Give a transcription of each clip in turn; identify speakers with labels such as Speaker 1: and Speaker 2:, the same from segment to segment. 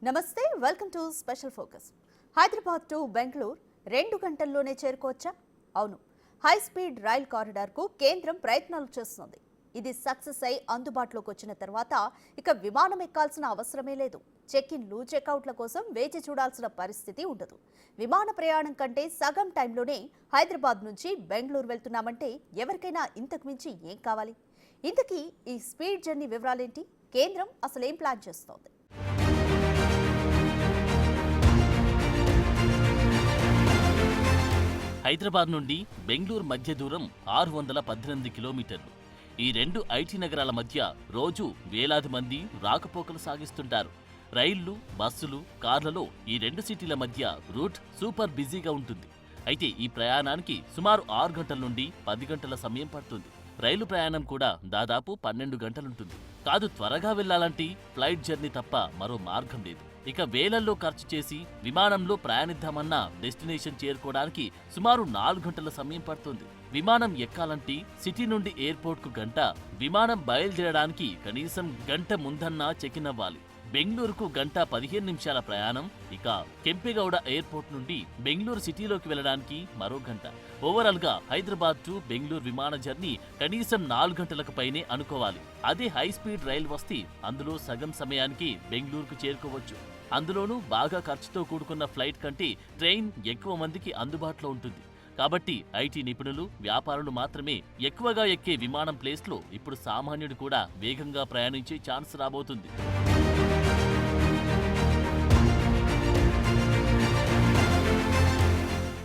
Speaker 1: నమస్తే, welcome to special focus. Hyderabad to Bengaluru 2 గంటల్లోనే చేరుకోవచ్చా? అవును, హై స్పీడ్ రైల్ కారిడార్కు కేంద్రం ప్రయత్నాలు చేస్తుంది. ఇది సక్సెస్ అయి అందుబాటులోకి వచ్చిన తర్వాత ఇక విమానం ఎక్కాల్సిన అవసరమే లేదు. చెక్-ఇన్లు, చెక్అవుట్ల కోసం వేచి చూడాల్సిన పరిస్థితి ఉండదు. విమాన ప్రయాణం కంటే సగం టైంలోనే హైదరాబాద్ నుంచి బెంగళూరు వెళ్తున్నామంటే ఎవరికైనా ఇంతకు మించి ఏం కావాలి? ఇంతకీ ఈ స్పీడ్ జర్నీ వివరాలేంటి? కేంద్రం అసలేం ప్లాన్ చేస్తోంది?
Speaker 2: హైదరాబాద్ నుండి బెంగళూరు మధ్య దూరం 618 కిలోమీటర్లు. ఈ రెండు ఐటీ నగరాల మధ్య రోజు వేలాది మంది రాకపోకలు సాగిస్తుంటారు. రైళ్లు, బస్సులు, కార్లలో ఈ రెండు సిటీల మధ్య రూట్ సూపర్ బిజీగా ఉంటుంది. అయితే ఈ ప్రయాణానికి సుమారు 6 గంటల నుండి 10 గంటల సమయం పడుతుంది. రైలు ప్రయాణం కూడా దాదాపు 12 గంటలుంటుంది. కాదు, త్వరగా వెళ్లాలంటే ఫ్లైట్ జర్నీ తప్ప మరో మార్గం లేదు. ఇక వేలల్లో ఖర్చు చేసి విమానంలో ప్రయాణిద్దామన్నా డెస్టినేషన్ చేరుకోవడానికి సుమారు 4 గంటల సమయం పడుతుంది. విమానం ఎక్కాలంటే సిటీ నుండి ఎయిర్పోర్ట్కు గంట, విమానం బయలుదేరడానికి కనీసం గంట ముందన్నా చెక్-ఇన్ అవ్వాలి. బెంగళూరుకు గంట 15 నిమిషాల ప్రయాణం. ఇక కెంపెగౌడ ఎయిర్పోర్ట్ నుండి బెంగళూరు సిటీలోకి వెళ్లడానికి మరో గంట. ఓవరాల్ గా హైదరాబాద్ టు బెంగళూరు విమాన జర్నీ కనీసం 4 గంటలకు పైనే అనుకోవాలి. అదే హై స్పీడ్ రైలు వస్తే అందులో సగం సమయానికి బెంగళూరుకు చేరుకోవచ్చు. అందులోనూ బాగా ఖర్చుతో కూడుకున్న ఫ్లైట్ కంటే ట్రైన్ ఎక్కువ మందికి అందుబాటులో ఉంటుంది. కాబట్టి ఐటీ నిపుణులు, వ్యాపారులు మాత్రమే ఎక్కువగా ఎక్కే విమానం ప్లేస్లో ఇప్పుడు సామాన్యుడు కూడా వేగంగా ప్రయాణించే ఛాన్స్ రాబోతుంది.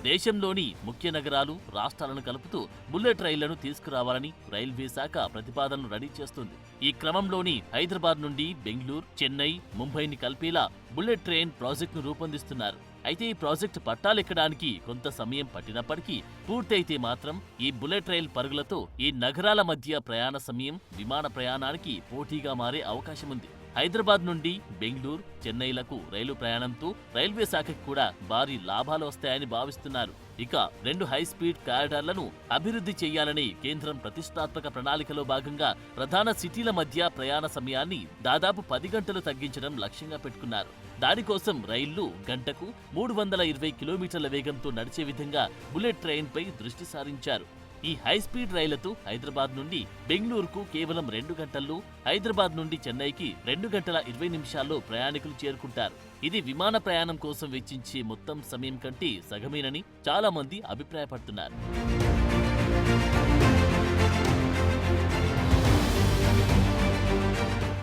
Speaker 2: దేశంలోని ముఖ్య నగరాలు, రాష్ట్రాలను కలుపుతూ బుల్లెట్ రైళ్లను తీసుకురావాలని రైల్వే శాఖ ప్రతిపాదనలు రెడీ చేస్తుంది. ఈ క్రమంలోని హైదరాబాద్ నుండి బెంగళూరు, చెన్నై, ముంబైని కలిపేలా బుల్లెట్ ట్రైన్ ప్రాజెక్టును రూపొందిస్తున్నారు. అయితే ఈ ప్రాజెక్టు పట్టాలెక్కడానికి కొంత సమయం పట్టినప్పటికీ పూర్తయితే మాత్రం ఈ బుల్లెట్ రైల్ పరుగులతో ఈ నగరాల మధ్య ప్రయాణ సమయం విమాన ప్రయాణానికి పోటీగా మారే అవకాశం ఉంది. హైదరాబాద్ నుండి బెంగళూరు, చెన్నైలకు రైలు ప్రయాణంతో రైల్వే శాఖకు కూడా భారీ లాభాలు వస్తాయని భావిస్తున్నారు. ఇక 2 హై స్పీడ్ కారిడార్లను అభివృద్ధి చేయాలనే కేంద్రం ప్రతిష్టాత్మక ప్రణాళికలో భాగంగా ప్రధాన సిటీల మధ్య ప్రయాణ సమయాన్ని దాదాపు 10 గంటలు తగ్గించడం లక్ష్యంగా పెట్టుకున్నారు. దానికోసం రైళ్లు గంటకు 320 కిలోమీటర్ల వేగంతో నడిచే విధంగా బుల్లెట్ ట్రైన్పై దృష్టి సారించారు. ఈ హై స్పీడ్ రైళ్లతో హైదరాబాద్ నుండి బెంగళూరుకు కేవలం 2 గంటల్లో, హైదరాబాద్ నుండి చెన్నైకి 2 గంటల 20 నిమిషాల్లో ప్రయాణికులు చేరుకుంటారు. ఇది విమాన ప్రయాణం కోసం వెచ్చించే మొత్తం సమయం కంటే సగమేనని చాలా మంది అభిప్రాయపడుతున్నారు.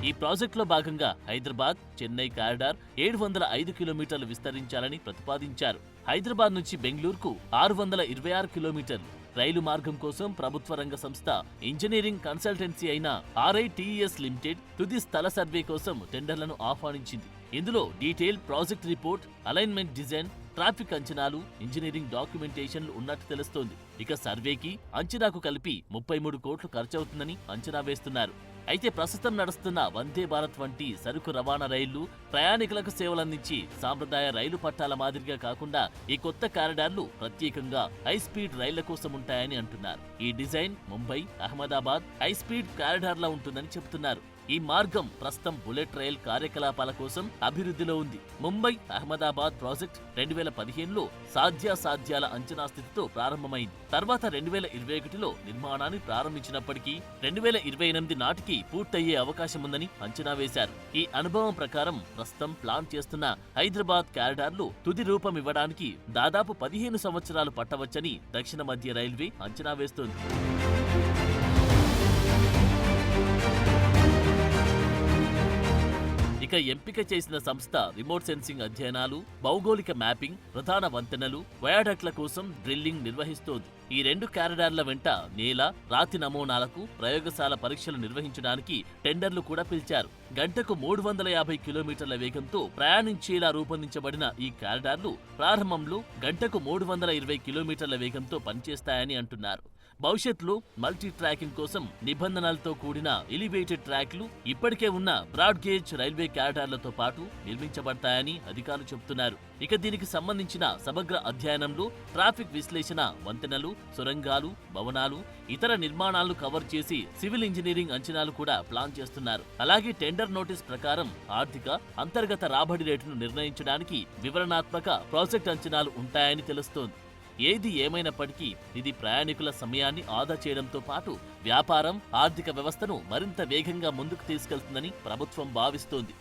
Speaker 2: ఈ ప్రాజెక్టులో భాగంగా హైదరాబాద్, చెన్నై కారిడార్ 705 కిలోమీటర్లు విస్తరించాలని ప్రతిపాదించారు. హైదరాబాద్ నుంచి బెంగళూరుకు 626 కిలోమీటర్లు. రైలు మార్గం కోసం ప్రభుత్వ రంగ సంస్థ ఇంజనీరింగ్ కన్సల్టెన్సీ అయిన RITES లిమిటెడ్ తుది స్థల సర్వే కోసం టెండర్లను ఆహ్వానించింది. ఇందులో detail project report, alignment design, traffic అంచనాలు, ఇంజనీరింగ్ డాక్యుమెంటేషన్లు ఉన్నట్టు తెలుస్తోంది. ఇక సర్వేకి, అంచనాకు కలిపి 33 కోట్లు ఖర్చవుతుందని అంచనా వేస్తున్నారు. అయితే ప్రస్తుతం నడుస్తున్న వందే భారత్ వంటి సరుకు రవాణా రైళ్లు ప్రయాణికులకు సేవలందించి సాంప్రదాయ రైలు పట్టాల మాదిరిగా కాకుండా ఈ కొత్త కారిడార్లు ప్రత్యేకంగా హై స్పీడ్ రైళ్ల కోసం ఉంటాయని అంటున్నారు. ఈ design Mumbai, Ahmedabad high speed కారిడార్లా ఉంటుందని చెబుతున్నారు. ఈ మార్గం ప్రస్తుతం బుల్లెట్ రైల్ కార్యకలాపాల కోసం అభివృద్ధిలో ఉంది. ముంబై, అహ్మదాబాద్ ప్రాజెక్ట్ 2015లో సాధ్యాసాధ్యాల అంచనా స్థితితో ప్రారంభమైంది. తర్వాత 2021లో నిర్మాణాన్ని ప్రారంభించినప్పటికీ 2028 నాటికి పూర్తయ్యే అవకాశం ఉందని అంచనా వేశారు. ఈ అనుభవం ప్రకారం ప్రస్తుతం ప్లాన్ చేస్తున్న హైదరాబాద్ కారిడార్లు తుది రూపం ఇవ్వడానికి దాదాపు 15 సంవత్సరాలు పట్టవచ్చని దక్షిణ మధ్య రైల్వే అంచనా వేస్తోంది. ఇక ఎంపిక చేసిన సంస్థ రిమోట్ సెన్సింగ్ అధ్యయనాలు, భౌగోళిక మ్యాపింగ్, ప్రధాన వంతెనలు, వయాడక్ట్ల కోసం డ్రిల్లింగ్ నిర్వహిస్తోంది. ఈ 2 కారిడార్ల వెంట నేల, రాతి నమూనాలకు ప్రయోగశాల పరీక్షలు నిర్వహించడానికి టెండర్లు కూడా పిలిచారు. గంటకు 350 కిలోమీటర్ల వేగంతో ప్రయాణించేలా రూపొందించబడిన ఈ కారిడార్లు ప్రారంభంలో గంటకు 320 కిలోమీటర్ల వేగంతో పనిచేస్తాయని అంటున్నారు. భవిష్యత్తులో మల్టీ ట్రాకింగ్ కోసం నిబంధనలతో కూడిన ఎలివేటెడ్ ట్రాక్లు ఇప్పటికే ఉన్న బ్రాడ్ గేజ్ రైల్వే క్యారిడార్లతో పాటు నిర్మించబడతాయని అధికారులు చెబుతున్నారు. ఇక దీనికి సంబంధించిన సమగ్ర అధ్యయనంలో ట్రాఫిక్ విశ్లేషణ, వంతెనలు, సొరంగాలు, భవనాలు, ఇతర నిర్మాణాలను కవర్ చేసి సివిల్ ఇంజనీరింగ్ అంచనాలు కూడా ప్లాన్ చేస్తున్నారు. అలాగే టెండర్ నోటీస్ ప్రకారం ఆర్థిక అంతర్గత రాబడి రేటును నిర్ణయించడానికి వివరణాత్మక ప్రాజెక్ట్ అంచనాలు ఉంటాయని తెలుస్తోంది. ఏది ఏమైనప్పటికీ ఇది ప్రయాణికుల సమయాన్ని ఆదా చేయడంతో పాటు వ్యాపారం, ఆర్థిక వ్యవస్థను మరింత వేగంగా ముందుకు తీసుకెళ్తుందని ప్రభుత్వం భావిస్తోంది.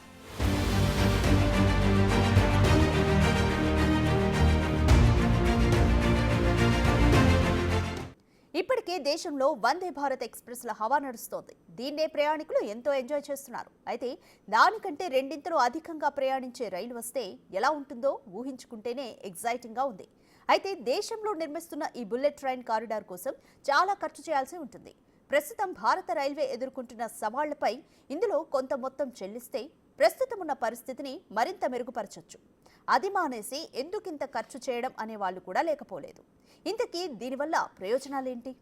Speaker 1: ఇప్పటికే దేశంలో వందే భారత్ ఎక్స్ప్రెస్ల హవా నడుస్తోంది. దీన్నే ప్రయాణికులు ఎంతో ఎంజాయ్ చేస్తున్నారు. అయితే దానికంటే రెండింతలు అధికంగా ప్రయాణించే రైలు వస్తే ఎలా ఉంటుందో ఊహించుకుంటేనే ఎగ్జైటింగ్గా ఉంది. అయితే దేశంలో నిర్మిస్తున్న ఈ బుల్లెట్ ట్రైన్ కారిడార్ కోసం చాలా ఖర్చు చేయాల్సి ఉంటుంది. ప్రస్తుతం భారత రైల్వే ఎదుర్కొంటున్న సవాళ్లపై ఇందులో కొంత మొత్తం చెల్లిస్తే ప్రస్తుతం ఉన్న పరిస్థితిని మరింత మెరుగుపరచొచ్చు. అది మానేసి ఎందుకింత ఖర్చు చేయడం అనే వాళ్ళు కూడా లేకపోలేదు. ఇంతకీ దీనివల్ల ప్రయోజనాలేంటి?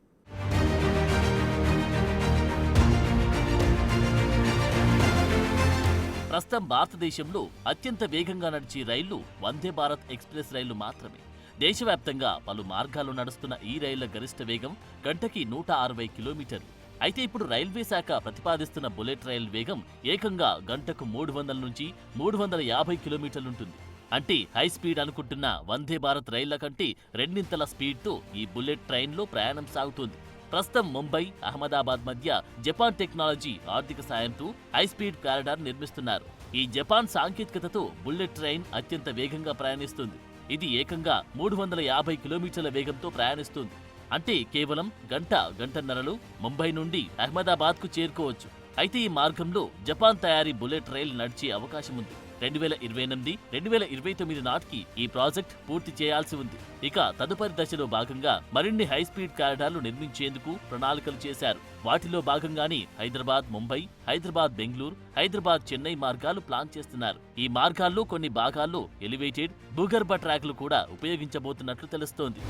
Speaker 2: ప్రస్తుతం భారతదేశంలో అత్యంత వేగంగా నడిచే రైళ్లు వందే భారత్ ఎక్స్ప్రెస్ రైళ్లు మాత్రమే. దేశవ్యాప్తంగా పలు మార్గాల్లో నడుస్తున్న ఈ రైళ్ల గరిష్ట వేగం గంటకి 160 కిలోమీటర్లు. అయితే ఇప్పుడు రైల్వే శాఖ ప్రతిపాదిస్తున్న బుల్లెట్ రైల్ వేగం ఏకంగా గంటకు 300 నుంచి 350 కిలోమీటర్లుంటుంది. అంటే హై స్పీడ్ అనుకుంటున్న వందే భారత్ రైళ్ల కంటే రెండింతల స్పీడ్తో ఈ బుల్లెట్ ట్రైన్లో ప్రయాణం సాగుతుంది. ప్రస్తుతం ముంబై, అహ్మదాబాద్ మధ్య జపాన్ టెక్నాలజీ ఆర్థిక సాయంతో హై స్పీడ్ కారిడార్ నిర్మిస్తున్నారు. ఈ జపాన్ సాంకేతికతతో బుల్లెట్ ట్రైన్ అత్యంత వేగంగా ప్రయాణిస్తుంది. ఇది ఏకంగా 350 కిలోమీటర్ల వేగంతో ప్రయాణిస్తుంది. అంటే కేవలం గంటన్నరలో ముంబై నుండి అహ్మదాబాద్కు చేరుకోవచ్చు. అయితే ఈ మార్గంలో జపాన్ తయారీ బుల్లెట్ రైల్ నడిచే అవకాశం ఉంది. 2028-2029 నాటికి ఈ ప్రాజెక్ట్ పూర్తి చేయాల్సి ఉంది. ఇక తదుపరి దశలో భాగంగా మరిన్ని హై స్పీడ్ కారిడార్లు నిర్మించేందుకు ప్రణాళికలు చేశారు. వాటిలో భాగంగానే హైదరాబాద్ ముంబై, హైదరాబాద్ బెంగళూరు, హైదరాబాద్ చెన్నై మార్గాలు ప్లాన్ చేస్తున్నారు. ఈ మార్గాల్లో కొన్ని భాగాల్లో ఎలివేటెడ్ భూగర్భ ట్రాక్లు కూడా ఉపయోగించబోతున్నట్లు తెలుస్తోంది.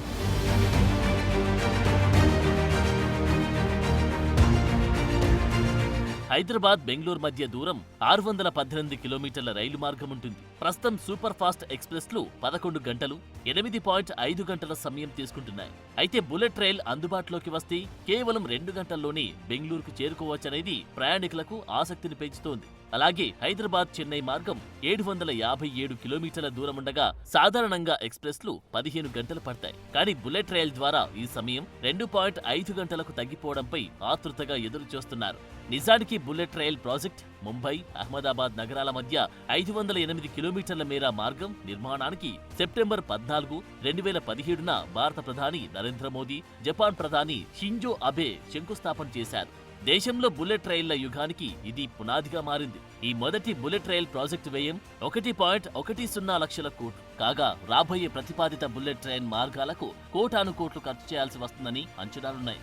Speaker 2: హైదరాబాద్ బెంగళూరు మధ్య దూరం 618 కిలోమీటర్ల రైలు మార్గం ఉంటుంది. ప్రస్తుతం సూపర్ ఫాస్ట్ ఎక్స్ప్రెస్లు 11 గంటలు, 8.5 గంటల సమయం తీసుకుంటున్నాయి. అయితే బుల్లెట్ రైల్ అందుబాటులోకి వస్తే కేవలం 2 గంటల్లోనే బెంగళూరుకు చేరుకోవచ్చనేది ప్రయాణికులకు ఆసక్తిని పెంచుతోంది. అలాగే హైదరాబాద్ చెన్నై మార్గం 757 కిలోమీటర్ల దూరముండగా సాధారణంగా ఎక్స్ప్రెస్లు 15 గంటలు పడతాయి. కానీ బుల్లెట్ రైల్ ద్వారా ఈ సమయం 2.5 గంటలకు తగ్గిపోవడంపై ఆతృతగా ఎదురు చూస్తున్నారు. నిజానికి bullet rail project Mumbai, Ahmedabad నగరాల మధ్య 508 కిలోమీటర్ల మేర మార్గం నిర్మాణానికి సెప్టెంబర్ 14, 2017న భారత ప్రధాని నరేంద్ర మోదీ, జపాన్ ప్రధాని షింజో అబే శంకుస్థాపన చేశారు. దేశంలో బుల్లెట్ రైళ్ల యుగానికి ఇది పునాదిగా మారింది. ఈ మొదటి బుల్లెట్ రైల్ ప్రాజెక్టు వ్యయం 1.10 లక్షల కోట్లు కాగా రాబోయే ప్రతిపాదిత బుల్లెట్ ట్రైన్ మార్గాలకు కోటాను కోట్లు ఖర్చు చేయాల్సి వస్తుందని అంచనాలున్నాయి.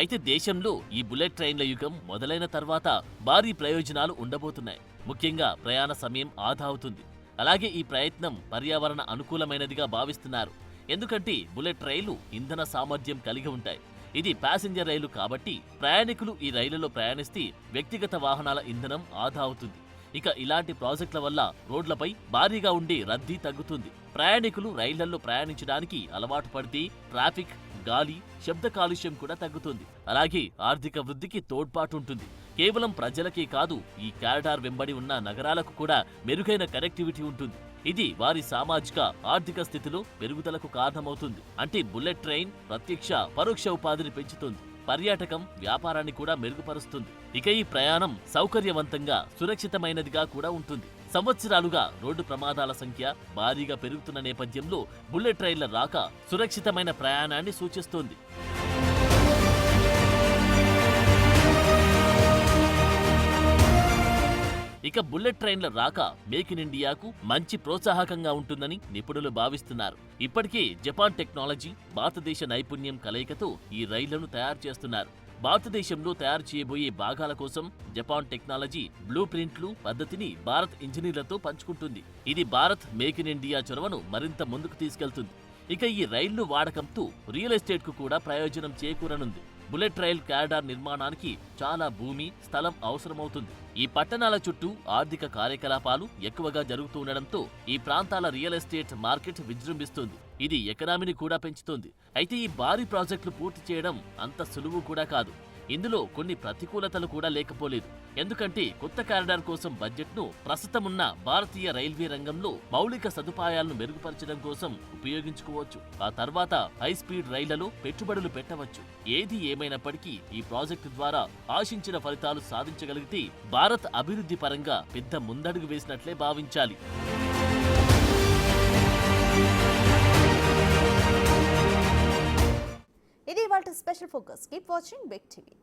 Speaker 2: అయితే దేశంలో ఈ బుల్లెట్ ట్రైన్ల యుగం మొదలైన తర్వాత భారీ ప్రయోజనాలు ఉండబోతున్నాయి. ముఖ్యంగా ప్రయాణ సమయం ఆదా అవుతుంది. అలాగే ఈ ప్రయత్నం పర్యావరణ అనుకూలమైనదిగా భావిస్తున్నారు. ఎందుకంటే బుల్లెట్ రైలు ఇంధన సామర్థ్యం కలిగి ఉంటాయి. ఇది ప్యాసింజర్ రైలు కాబట్టి ప్రయాణికులు ఈ రైళ్లలో ప్రయాణిస్తే వ్యక్తిగత వాహనాల ఇంధనం ఆదా అవుతుంది. ఇక ఇలాంటి ప్రాజెక్టుల వల్ల రోడ్లపై భారీగా ఉండే రద్దీ తగ్గుతుంది. ప్రయాణికులు రైళ్లలో ప్రయాణించడానికి అలవాటు పడితే ట్రాఫిక్, గాలి, శబ్ద కాలుష్యం కూడా తగ్గుతుంది. అలాగే ఆర్థిక వృద్ధికి తోడ్పాటుంటుంది. కేవలం ప్రజలకే కాదు, ఈ కారిడార్ వెంబడి ఉన్న నగరాలకు కూడా మెరుగైన కనెక్టివిటీ ఉంటుంది. ఇది వారి సామాజిక, ఆర్థిక స్థితిలో పెరుగుదలకు కారణమవుతుంది. అంటే బుల్లెట్ ట్రైన్ ప్రత్యక్ష, పరోక్ష ఉపాధిని పెంచుతుంది. పర్యాటకం, వ్యాపారాన్ని కూడా మెరుగుపరుస్తుంది. ఇక ఈ ప్రయాణం సౌకర్యవంతంగా, సురక్షితమైనదిగా కూడా ఉంటుంది. సంవత్సరాలుగా రోడ్డు ప్రమాదాల సంఖ్య భారీగా పెరుగుతున్న నేపథ్యంలో బుల్లెట్ రైళ్ల రాక సురక్షితమైన ప్రయాణాన్ని సూచిస్తోంది. ఇక బుల్లెట్ ట్రైన్ల రాక మేక్ ఇన్ ఇండియాకు మంచి ప్రోత్సాహకంగా ఉంటుందని నిపుణులు భావిస్తున్నారు. ఇప్పటికే జపాన్ టెక్నాలజీ, భారతదేశ నైపుణ్యం కలయికతో ఈ రైళ్లను తయారు చేస్తున్నారు. భారతదేశంలో తయారు చేయబోయే భాగాల కోసం జపాన్ టెక్నాలజీ బ్లూ ప్రింట్లు పద్ధతిని భారత్ ఇంజనీర్లతో పంచుకుంటుంది. ఇది భారత్ మేక్ ఇన్ ఇండియా చొరవను మరింత ముందుకు తీసుకెళ్తుంది. ఇక ఈ రైళ్లు వాడకంతో రియల్ ఎస్టేట్ కు కూడా ప్రయోజనం చేకూరనుంది. బుల్లెట్ రైల్ కారిడార్ నిర్మాణానికి చాలా భూమి, స్థలం అవసరమవుతుంది. ఈ పట్టణాల చుట్టూ ఆర్థిక కార్యకలాపాలు ఎక్కువగా జరుగుతూ ఉండడంతో ఈ ప్రాంతాల రియల్ ఎస్టేట్ మార్కెట్ విజృంభిస్తుంది. ఇది ఎకనామీని కూడా పెంచుతుంది. అయితే ఈ భారీ ప్రాజెక్టులు పూర్తి చేయడం అంత సులువు కూడా కాదు. ఇందులో కొన్ని ప్రతికూలతలు కూడా లేకపోలేదు. ఎందుకంటే కొత్త కారిడార్ కోసం బడ్జెట్ను ప్రస్తుతమున్న భారతీయ రైల్వే రంగంలో మౌలిక సదుపాయాలను మెరుగుపరచడం కోసం ఉపయోగించుకోవచ్చు. ఆ తర్వాత హై స్పీడ్ రైళ్లలో పెట్టుబడులు పెట్టవచ్చు. ఏది ఏమైనప్పటికీ ఈ ప్రాజెక్టు ద్వారా ఆశించిన ఫలితాలు సాధించగలిగితే భారత్ అభివృద్ధి పరంగా పెద్ద ముందడుగు వేసినట్లే భావించాలి.
Speaker 1: ఇది ఇవాల్టి special focus. Keep watching Big TV.